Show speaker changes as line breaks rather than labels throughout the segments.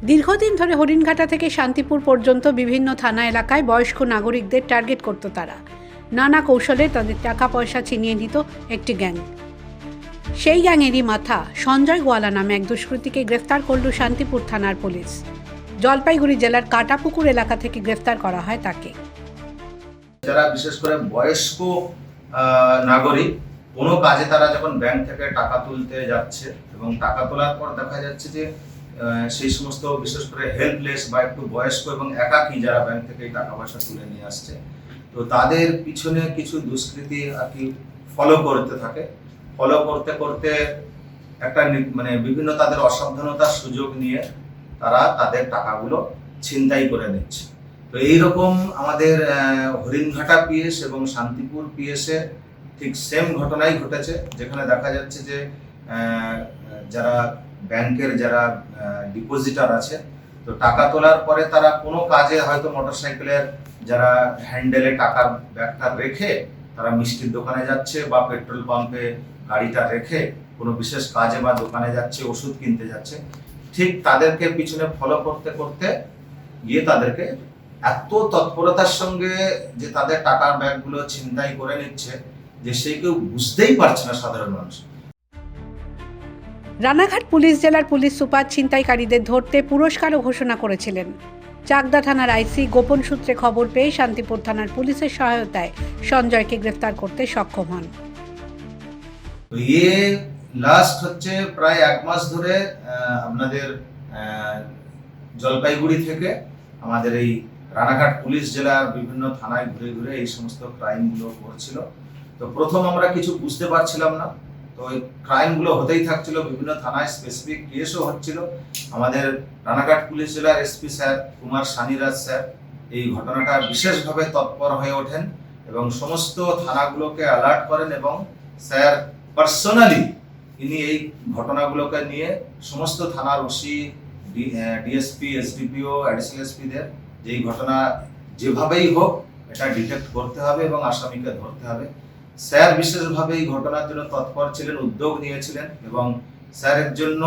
দীর্ঘদিন ধরে হরিণঘাটা থেকে শান্তিপুর পর্যন্ত বিভিন্ন থানা এলাকায় বয়স্ক নাগরিকদের টার্গেট করত তারা। নানা কৌশলে তাদের টাকা পয়সা ছিনিয়ে নিত একটি গ্যাং। সেই গ্যাংয়েরই মাথা সঞ্জয় গোয়ালা নামে এক দুষ্কৃতীকে গ্রেফতার করল শান্তিপুর থানার পুলিশ। জলপাইগুড়ি জেলার কাটাপুকুর এলাকা থেকে গ্রেফতার করা হয় তাকে।
যারা বিশেষ করে বয়স্ক নাগরিক কোনো কাজে তারা যখন ব্যাংক থেকে টাকা তুলতে যাচ্ছে এবং টাকা তোলার পর দেখা যাচ্ছে যে সেই সমস্ত বিশেষ করে হেল্পলেস বা একটু বয়স্ক এবং একাকী যারা ব্যাংক থেকে টাকা পয়সা তুলে নিয়ে আসছে, তো তাদের পিছনে কিছু দুষ্কৃতী আর কি ফলো করতে থাকে। ফলো করতে করতে একটা বিভিন্ন তাদের অসাবধানতার সুযোগ নিয়ে তারা তাদের টাকাগুলো ছিনতাই করে নিচ্ছে। তো এইরকম আমাদের হরিণঘাটা পিএস এবং শান্তিপুর পিএসে ঠিক সেম ঘটনাই ঘটেছে, যেখানে দেখা যাচ্ছে যে যারা ব্যাংকের যারা ডিপোজিটার আছে, তো টাকা তোলার পরে তারা কোনো কাজে হয়তো মোটরসাইকেলের যারা হ্যান্ডেলে টাকার ব্যাগটা রেখে তারা মিষ্টির দোকানে যাচ্ছে বা পেট্রোল পাম্পে গাড়িটা রেখে কোনো বিশেষ কাজে বা দোকানে যাচ্ছে, ওষুধ কিনতে যাচ্ছে, ঠিক তাদেরকে পিছনে ফলো করতে করতে গিয়ে তাদেরকে এত তৎপরতার সঙ্গে যে তাদের টাকার ব্যাগগুলো ছিনতাই করে নিচ্ছে যে সে কেউ বুঝতেই পারছে না সাধারণ মানুষ।
রানাঘাট পুলিশ জেলার পুলিশ সুপার ছিনতাইকারীদের ধরতে পুরস্কারও ঘোষণা করেছিলেন। চাকদা থানার আইসি গোপন সূত্রে খবর পেয়ে শান্তিপুর থানার পুলিশের সহায়তায় সঞ্জয়কে গ্রেফতার করতে সক্ষম হন।
লাস্ট হচ্ছে প্রায় 1 মাস ধরে আপনাদের জলপাইগুড়ি থেকে আমাদের এই রানাঘাট পুলিশ জেলার বিভিন্ন থানায় ঘুরে ঘুরে এই সমস্ত ক্রাইমগুলো করছিল। তো প্রথম আমরা কিছু বুঝতে পারছিলাম না, তো ওই ক্রাইমগুলো হতেই থাকছিল, বিভিন্ন থানায় স্পেসিফিক কেসও হচ্ছিল। আমাদের রানাঘাট পুলিশ জেলার SP sir Kumar Saniraj sir এই ঘটনাটা বিশেষভাবে তৎপর হয়ে ওঠেন এবং সমস্ত থানাগুলোকে অ্যালার্ট করেন এবং স্যার পার্সোনালি ইনি এই ঘটনাগুলোকে নিয়ে সমস্ত থানার ওসি, ডিএসপি, এসডিপিও, অ্যাডিশনাল এসপিদের যে এই ঘটনা যেভাবেই হোক এটা ডিটেক্ট করতে হবে এবং আসামিকে ধরতে হবে। স্যার বিশেষভাবে এই ঘটনার জন্য তৎপর ছিলেন, উদ্যোগ নিয়েছিলেন এবং স্যারের জন্য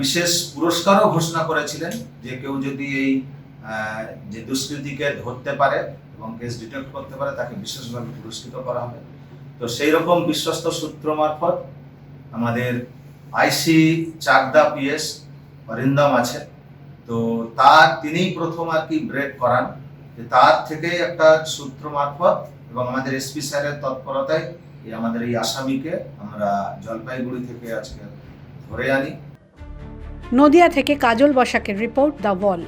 বিশেষ পুরস্কারও ঘোষণা করেছিলেন যে কেউ যদি এই যে দুষ্কৃতীকে ধরতে পারে এবং কেস ডিটেক্ট করতে পারে তাকে বিশেষভাবে পুরস্কৃত করা হবে। তো সেই রকম বিশ্বস্ত সূত্র মারফত আমাদের আইসি চাকদা পিএস অরিন্দম আছে, তো তিনিই প্রথম আর কি ব্রেক করান। তার থেকে একটা সূত্র মারফত এবং আমাদের এসপি স্যারের তৎপরতায় আমাদের এই আসামিকে আমরা জলপাইগুড়ি থেকে আজকে ধরে আনি।
নদিয়া থেকে কাজল বসাকের রিপোর্ট, দ্য ওয়াল।